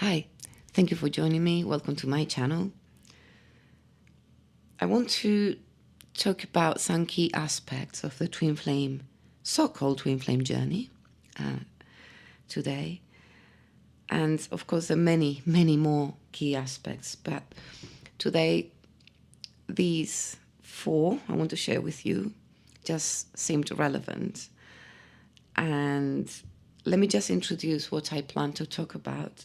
Hi, thank you for joining me. Welcome to my channel. I want to talk about some key aspects of the twin flame, so-called twin flame journey today. And of course, there are many, many more key aspects. But today, these four I want to share with you just seemed relevant. And let me just introduce what I plan to talk about.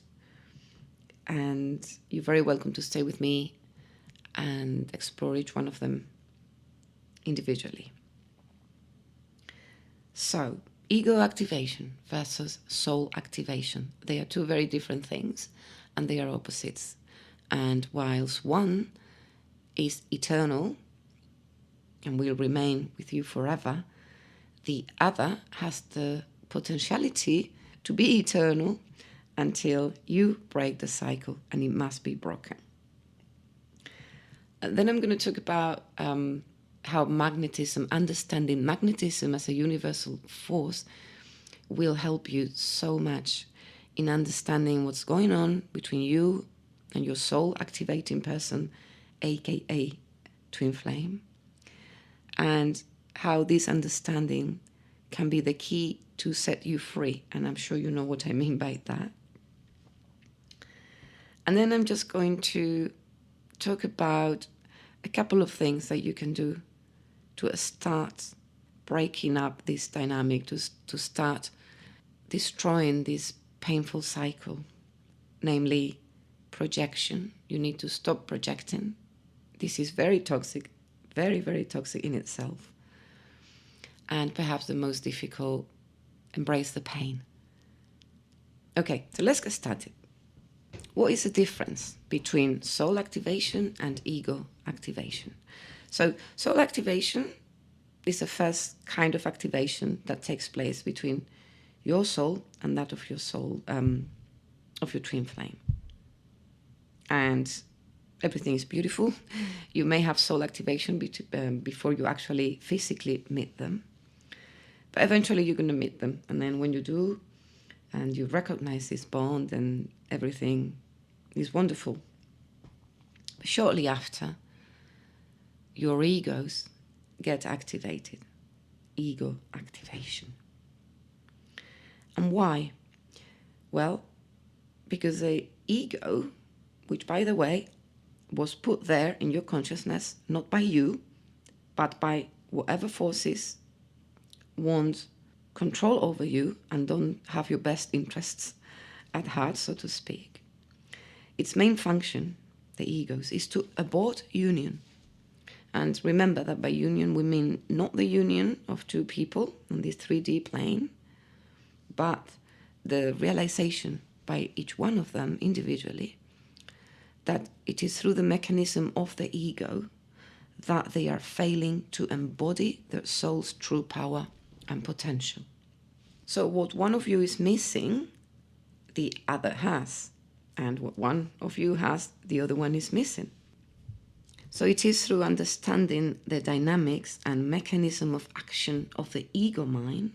And you're very welcome to stay with me and explore each one of them individually. So, ego activation versus soul activation. They are two very different things, and they are opposites. And whilst one is eternal and will remain with you forever, the other has the potentiality to be eternal until you break the cycle, and it must be broken. And then I'm going to talk about how magnetism, understanding magnetism as a universal force, will help you so much in understanding what's going on between you and your soul activating person, aka twin flame, and how this understanding can be the key to set you free. And I'm sure you know what I mean by that. And then I'm just going to talk about a couple of things that you can do to start breaking up this dynamic, to start destroying this painful cycle, namely projection. You need to stop projecting. This is very toxic, very, very toxic in itself. And perhaps the most difficult, embrace the pain. Okay, so let's get started. What is the difference between soul activation and ego activation? So soul activation is the first kind of activation that takes place between your soul and that of your soul, of your twin flame. And everything is beautiful. You may have soul activation before you actually physically meet them. But eventually you're going to meet them. And then when you do, and you recognize this bond, and everything is wonderful. But shortly after, your egos get activated. Ego activation. And why? Well, because the ego, which by the way, was put there in your consciousness, not by you, but by whatever forces want control over you and don't have your best interests at heart, so to speak. Its main function, the ego's, is to abort union. And remember that by union we mean not the union of two people on this 3D plane, but the realization by each one of them individually that it is through the mechanism of the ego that they are failing to embody their soul's true power and potential. So what one of you is missing, the other has. And what one of you has, the other one is missing. So it is through understanding the dynamics and mechanism of action of the ego mind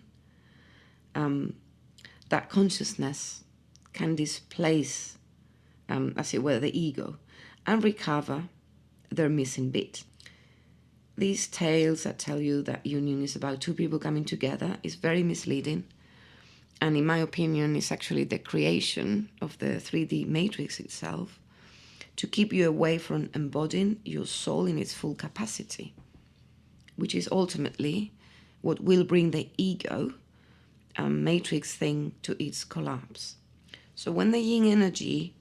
that consciousness can displace, as it were, the ego and recover their missing bit. These tales that tell you that union is about two people coming together is very misleading. And in my opinion, it's actually the creation of the 3D matrix itself to keep you away from embodying your soul in its full capacity, which is ultimately what will bring the ego matrix thing to its collapse. So when the yin energy,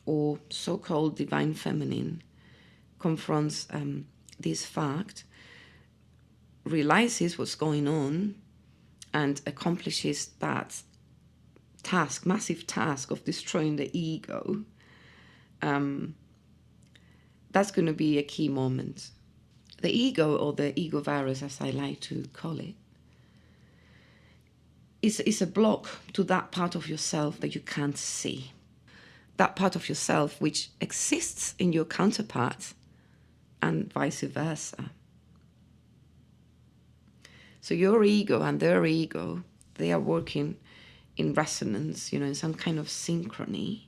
or so-called divine feminine, confronts this fact, realizes what's going on, and accomplishes that task, massive task of destroying the ego, that's going to be a key moment. The ego, or the ego virus as I like to call it, is a block to that part of yourself that you can't see. That part of yourself which exists in your counterpart and vice versa. So your ego and their ego, they are working in resonance, in some kind of synchrony,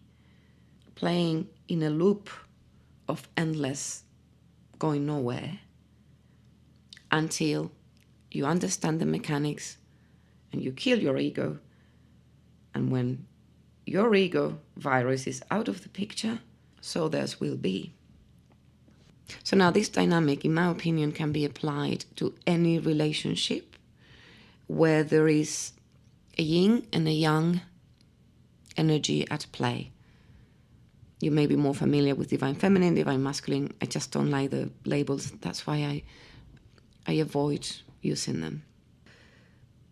playing in a loop of endless going nowhere until you understand the mechanics and you kill your ego. And when your ego virus is out of the picture, so theirs will be. So now this dynamic, in my opinion, can be applied to any relationship where there is a yin and a yang energy at play. You may be more familiar with divine feminine, divine masculine. I just don't like the labels. That's why I avoid using them.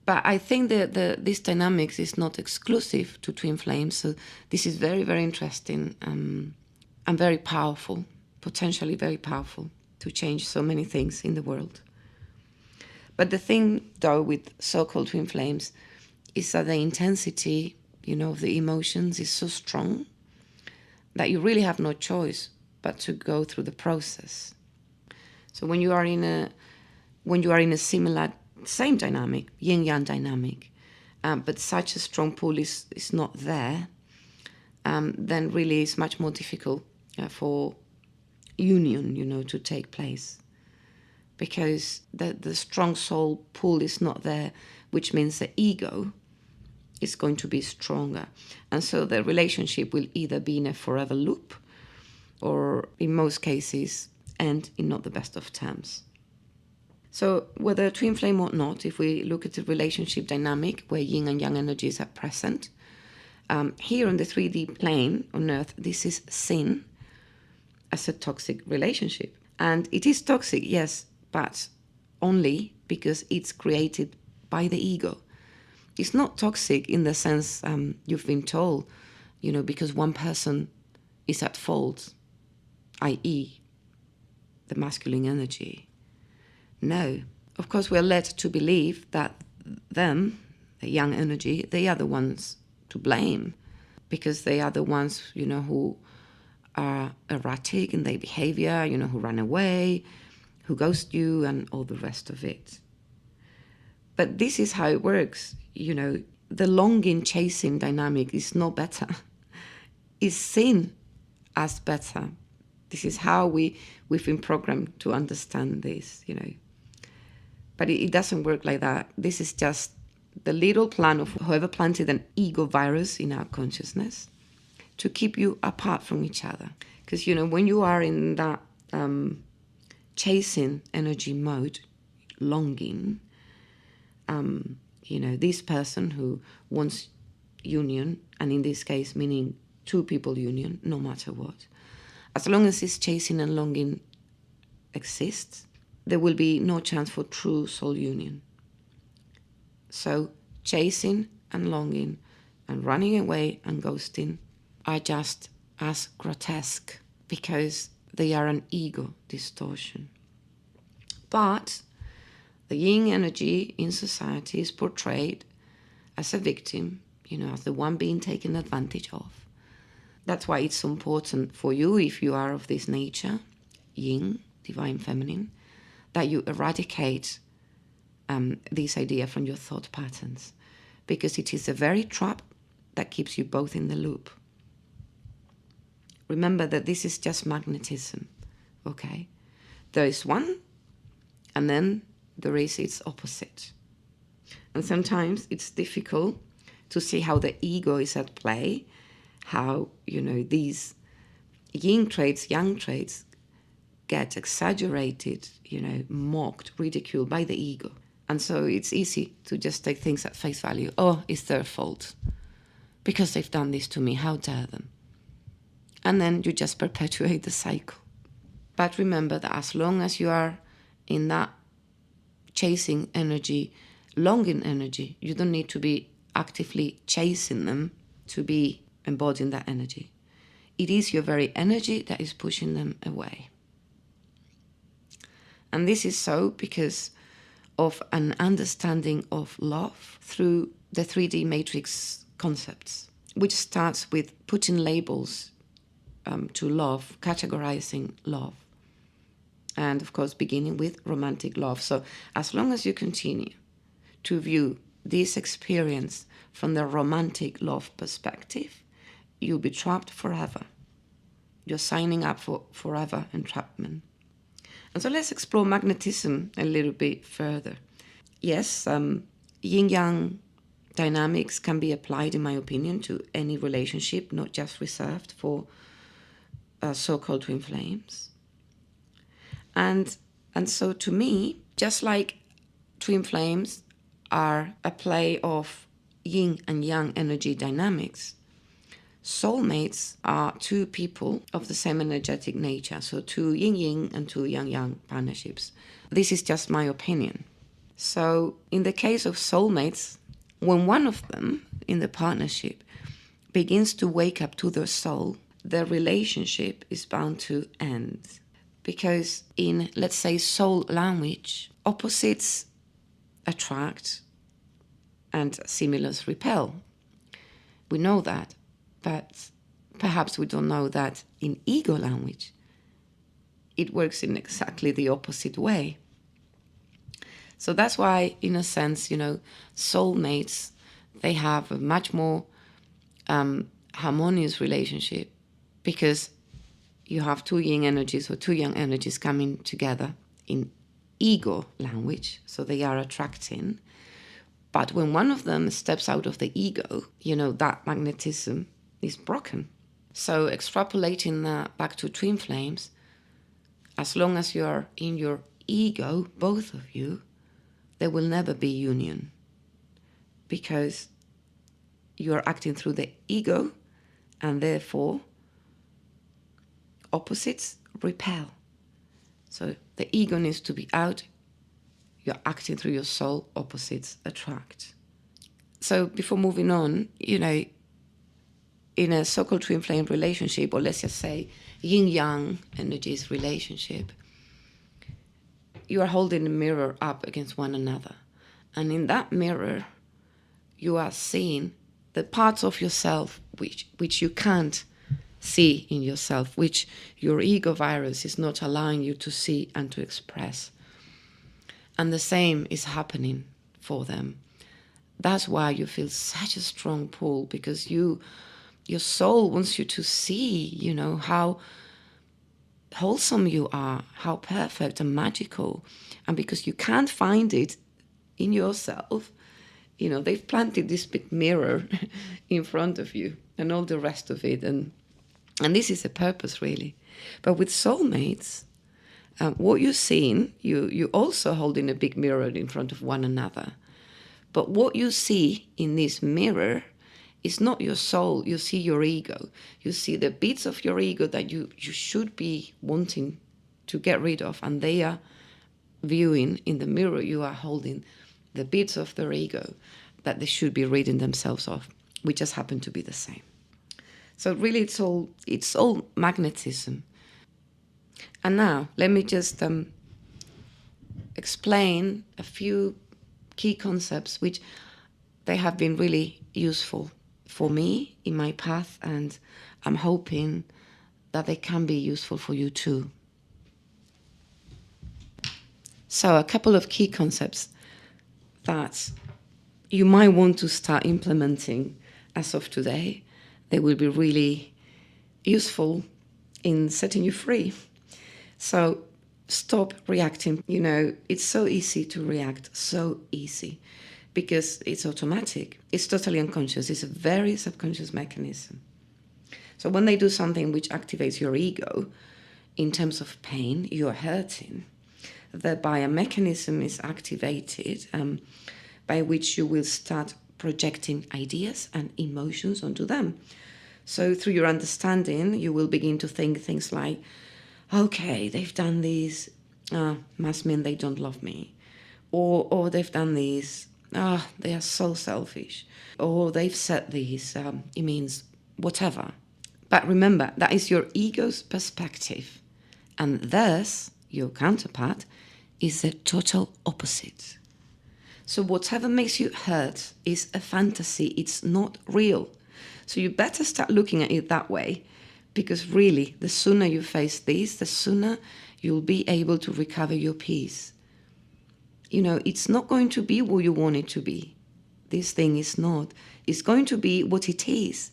But I think that this dynamics is not exclusive to twin flames. So this is very, very interesting and very powerful, potentially very powerful to change so many things in the world. But the thing, though, with so-called twin flames is that the intensity, of the emotions is so strong that you really have no choice but to go through the process. So when you are in a similar, same dynamic, yin-yang dynamic, but such a strong pull is not there, then really it's much more difficult for union, to take place. Because the strong soul pull is not there, which means the ego is going to be stronger. And so the relationship will either be in a forever loop or, in most cases, end in not the best of terms. So whether twin flame or not, if we look at the relationship dynamic where yin and yang energies are present, here on the 3D plane on Earth, this is seen as a toxic relationship. And it is toxic, yes, but only because it's created by the ego. It's not toxic in the sense you've been told, because one person is at fault, i.e. the masculine energy. No. Of course, we're led to believe that them, the yang energy, they are the ones to blame because they are the ones, who are erratic in their behavior, who run away, who ghost you, and all the rest of it. But this is how it works. The longing chasing dynamic is no better. It's seen as better. This is how we've been programmed to understand this, But it doesn't work like that. This is just the little plan of whoever planted an ego virus in our consciousness to keep you apart from each other. Because, when you are in that chasing energy mode, longing, this person who wants union, and in this case, meaning two people union, no matter what, as long as this chasing and longing exists, there will be no chance for true soul union. So chasing and longing and running away and ghosting are just as grotesque because they are an ego distortion. But the yin energy in society is portrayed as a victim, as the one being taken advantage of. That's why it's so important for you, if you are of this nature, yin, divine feminine, that you eradicate this idea from your thought patterns, because it is the very trap that keeps you both in the loop. Remember that this is just magnetism, okay? There is one, and then there is its opposite. And sometimes it's difficult to see how the ego is at play, how, these yin traits, yang traits get exaggerated, mocked, ridiculed by the ego. And so it's easy to just take things at face value. Oh, it's their fault because they've done this to me. How dare them? And then you just perpetuate the cycle. But remember that as long as you are in that chasing energy, longing energy, you don't need to be actively chasing them to be embodying that energy. It is your very energy that is pushing them away. And this is so because of an understanding of love through the 3D matrix concepts, which starts with putting labels to love, categorizing love. And of course, beginning with romantic love. So as long as you continue to view this experience from the romantic love perspective, you'll be trapped forever. You're signing up for forever entrapment. And so let's explore magnetism a little bit further. Yes, yin-yang dynamics can be applied, in my opinion, to any relationship, not just reserved for so-called twin flames. And so to me, just like twin flames are a play of yin and yang energy dynamics, soulmates are two people of the same energetic nature, so two yin-yin and two yang-yang partnerships. This is just my opinion. So in the case of soulmates, when one of them in the partnership begins to wake up to their soul, the relationship is bound to end. Because in, let's say, soul language, opposites attract and similars repel. We know that, but perhaps we don't know that in ego language, it works in exactly the opposite way. So that's why, in a sense, soulmates, they have a much more harmonious relationship, because you have two yin energies or two yang energies coming together in ego language, so they are attracting. But when one of them steps out of the ego, that magnetism is broken. So extrapolating that back to twin flames, as long as you're in your ego, both of you, there will never be union, because you're acting through the ego, and therefore opposites repel. So the ego needs to be out, you're acting through your soul, opposites attract. So before moving on, in a so-called twin flame relationship, or let's just say yin-yang energies relationship, you are holding a mirror up against one another. And in that mirror, you are seeing the parts of yourself which you can't see in yourself, which your ego virus is not allowing you to see and to express. And the same is happening for them. That's why you feel such a strong pull, because your soul wants you to see, how wholesome you are, how perfect and magical. And because you can't find it in yourself, they've planted this big mirror in front of you and all the rest of it. And this is a purpose, really. But with soulmates, what you're seeing, you also holding a big mirror in front of one another. But what you see in this mirror is not your soul. You see your ego. You see the bits of your ego that you should be wanting to get rid of. And they are viewing in the mirror, you are holding the bits of their ego that they should be ridding themselves of. We just happen to be the same. So really it's all magnetism. And now let me just explain a few key concepts which they have been really useful for me in my path, and I'm hoping that they can be useful for you too. So a couple of key concepts that you might want to start implementing as of today. They will be really useful in setting you free. So stop reacting. It's so easy to react, so easy, because it's automatic. It's totally unconscious. It's a very subconscious mechanism. So when they do something which activates your ego, in terms of pain, you're hurting, thereby a mechanism is activated by which you will start projecting ideas and emotions onto them. So through your understanding, you will begin to think things like, okay, they've done this, must mean they don't love me. Or they've done this, they are so selfish. Or they've said this, it means whatever. But remember, that is your ego's perspective. And thus, your counterpart is the total opposite. So whatever makes you hurt is a fantasy. It's not real. So you better start looking at it that way, because really, the sooner you face this, the sooner you'll be able to recover your peace. It's not going to be what you want it to be. this thing is not. It's going to be what it is.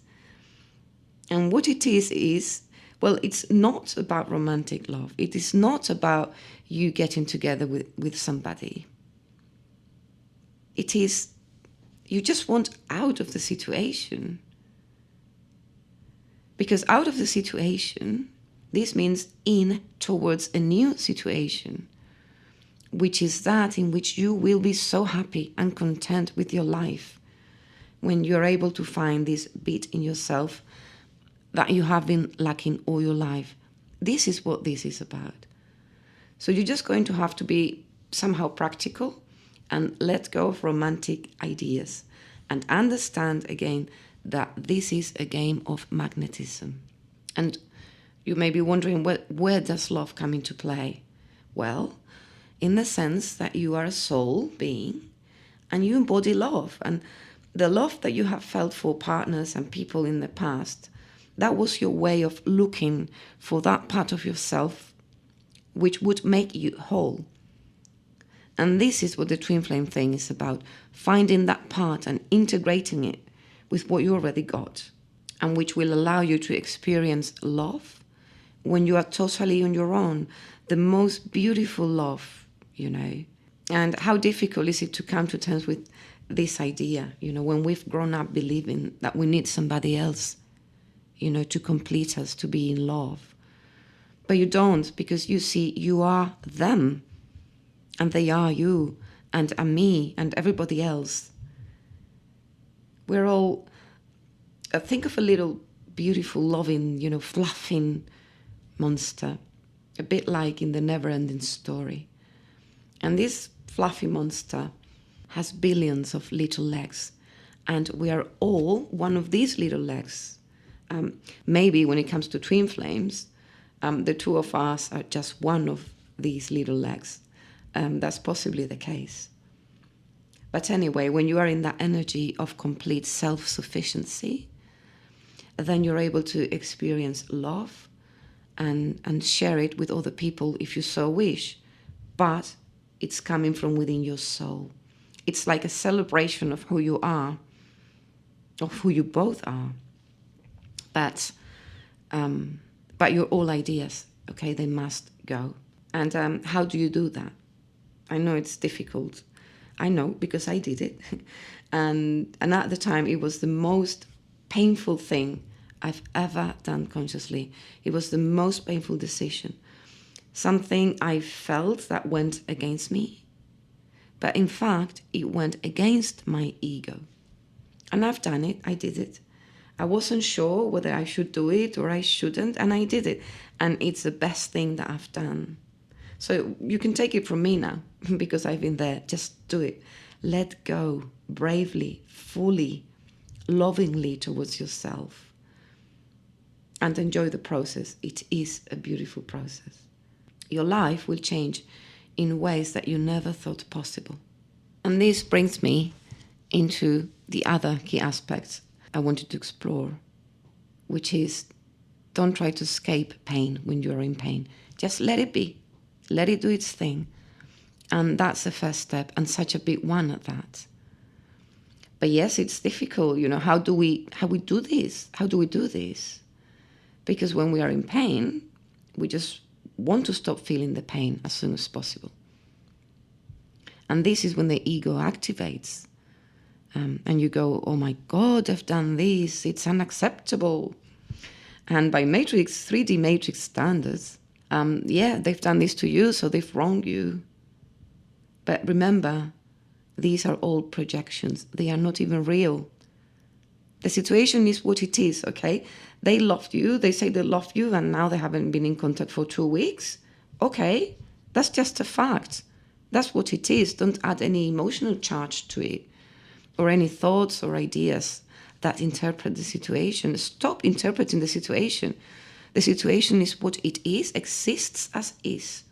And what it is, well, it's not about romantic love. It is not about you getting together with somebody. It is, you just want out of the situation. Because out of the situation, this means in towards a new situation, which is that in which you will be so happy and content with your life when you're able to find this bit in yourself that you have been lacking all your life. This is what this is about. So you're just going to have to be somehow practical and let go of romantic ideas and understand again that this is a game of magnetism. And you may be wondering, where does love come into play? Well, in the sense that you are a soul being and you embody love. And the love that you have felt for partners and people in the past, that was your way of looking for that part of yourself which would make you whole. And this is what the twin flame thing is about, finding that part and integrating it with what you already got, and which will allow you to experience love when you are totally on your own, the most beautiful love, you know. And how difficult is it to come to terms with this idea, you know, when we've grown up believing that we need somebody else, you know, to complete us, to be in love. But you don't, because you see, you are them, and they are you, and me, and everybody else. We're all, think of a little beautiful, loving, you know, fluffing monster, a bit like in the never-ending story. And this fluffy monster has billions of little legs, and we are all one of these little legs. Maybe when it comes to twin flames, the two of us are just one of these little legs. That's possibly the case. But anyway, when you are in that energy of complete self-sufficiency, then you're able to experience love and share it with other people if you so wish. But it's coming from within your soul. It's like a celebration of who you are, of who you both are. But you're all ideas, okay? They must go. And how do you do that? I know it's difficult. I know, because I did it. and at the time, it was the most painful thing I've ever done consciously. It was the most painful decision. Something I felt that went against me. But in fact, it went against my ego. And I've done it. I did it. I wasn't sure whether I should do it or I shouldn't, and I did it. And it's the best thing that I've done. So you can take it from me now, because I've been there. Just do it. Let go bravely, fully, lovingly towards yourself. And enjoy the process. It is a beautiful process. Your life will change in ways that you never thought possible. And this brings me into the other key aspects I wanted to explore, which is, don't try to escape pain when you're in pain. Just let it be. Let it do its thing. And that's the first step, and such a big one at that. But yes, it's difficult. You know, how do we do this? How do we do this? Because when we are in pain, we just want to stop feeling the pain as soon as possible. And this is when the ego activates. And you go, oh my God, I've done this. It's unacceptable. And by 3D matrix standards, they've done this to you, so they've wronged you. But remember, these are all projections. They are not even real. The situation is what it is, okay? They loved you, they say they loved you, and now they haven't been in contact for 2 weeks. Okay, that's just a fact. That's what it is. Don't add any emotional charge to it, or any thoughts or ideas that interpret the situation. Stop interpreting the situation. The situation is what it is, exists as is.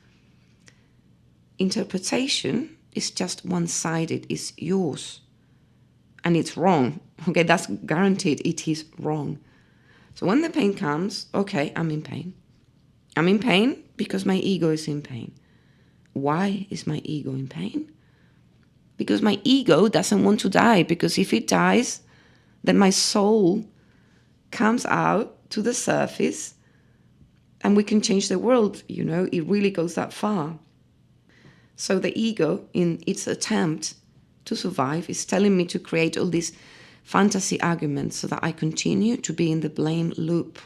Interpretation is just one-sided, it's yours. And it's wrong. Okay, that's guaranteed, it is wrong. So when the pain comes, okay, I'm in pain. I'm in pain because my ego is in pain. Why is my ego in pain? because my ego doesn't want to die, because if it dies, then my soul comes out to the surface and we can change the world, it really goes that far. So the ego, in its attempt to survive, is telling me to create all these fantasy arguments so that I continue to be in the blame loop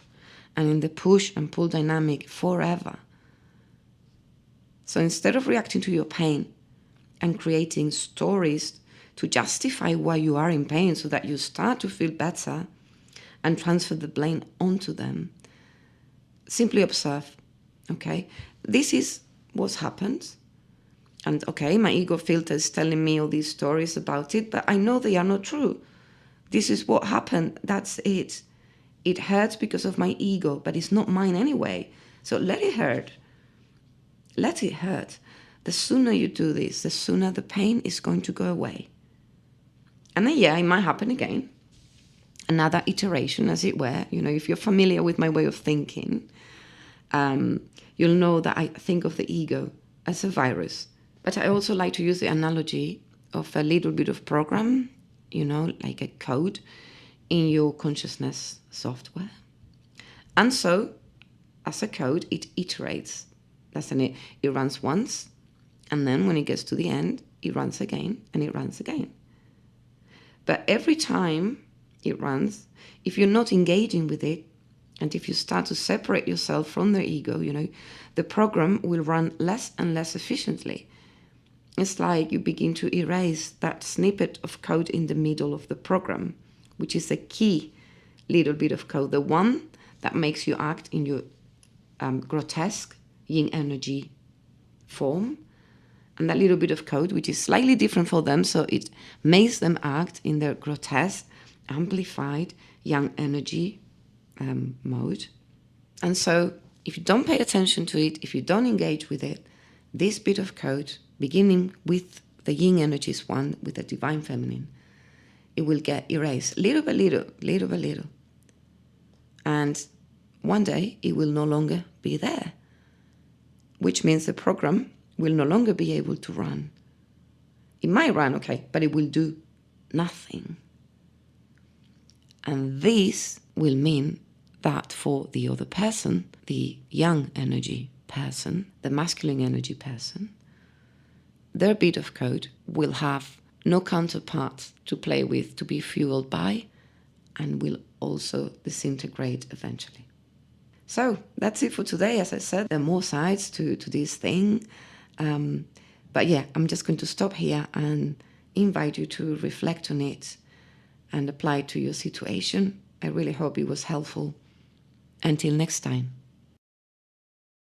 and in the push and pull dynamic forever. So instead of reacting to your pain and creating stories to justify why you are in pain so that you start to feel better and transfer the blame onto them, simply observe, okay? This is what's happened. And okay, my ego filter is telling me all these stories about it, but I know they are not true. This is what happened. That's it. It hurts because of my ego, but it's not mine anyway. So let it hurt. Let it hurt. The sooner you do this, the sooner the pain is going to go away. And then, it might happen again. Another iteration, as it were. If you're familiar with my way of thinking, you'll know that I think of the ego as a virus. But I also like to use the analogy of a little bit of program, like a code in your consciousness software. And so, as a code, it iterates, doesn't it? It runs once, and then when it gets to the end, it runs again, and it runs again. But every time it runs, if you're not engaging with it, and if you start to separate yourself from the ego, the program will run less and less efficiently. It's like you begin to erase that snippet of code in the middle of the program, which is the key little bit of code, the one that makes you act in your grotesque yin energy form. And that little bit of code, which is slightly different for them, so it makes them act in their grotesque, amplified yang energy mode. And so if you don't pay attention to it, if you don't engage with it, this bit of code, beginning with the yin energies one, with the divine feminine, it will get erased little by little, little by little. And one day it will no longer be there, which means the program will no longer be able to run. It might run, okay, but it will do nothing. And this will mean that for the other person, the yang energy person, the masculine energy person, their bit of code will have no counterpart to play with, to be fueled by, and will also disintegrate eventually. So that's it for today. As I said, there are more sides to this thing. But I'm just going to stop here and invite you to reflect on it and apply it to your situation. I really hope it was helpful. Until next time.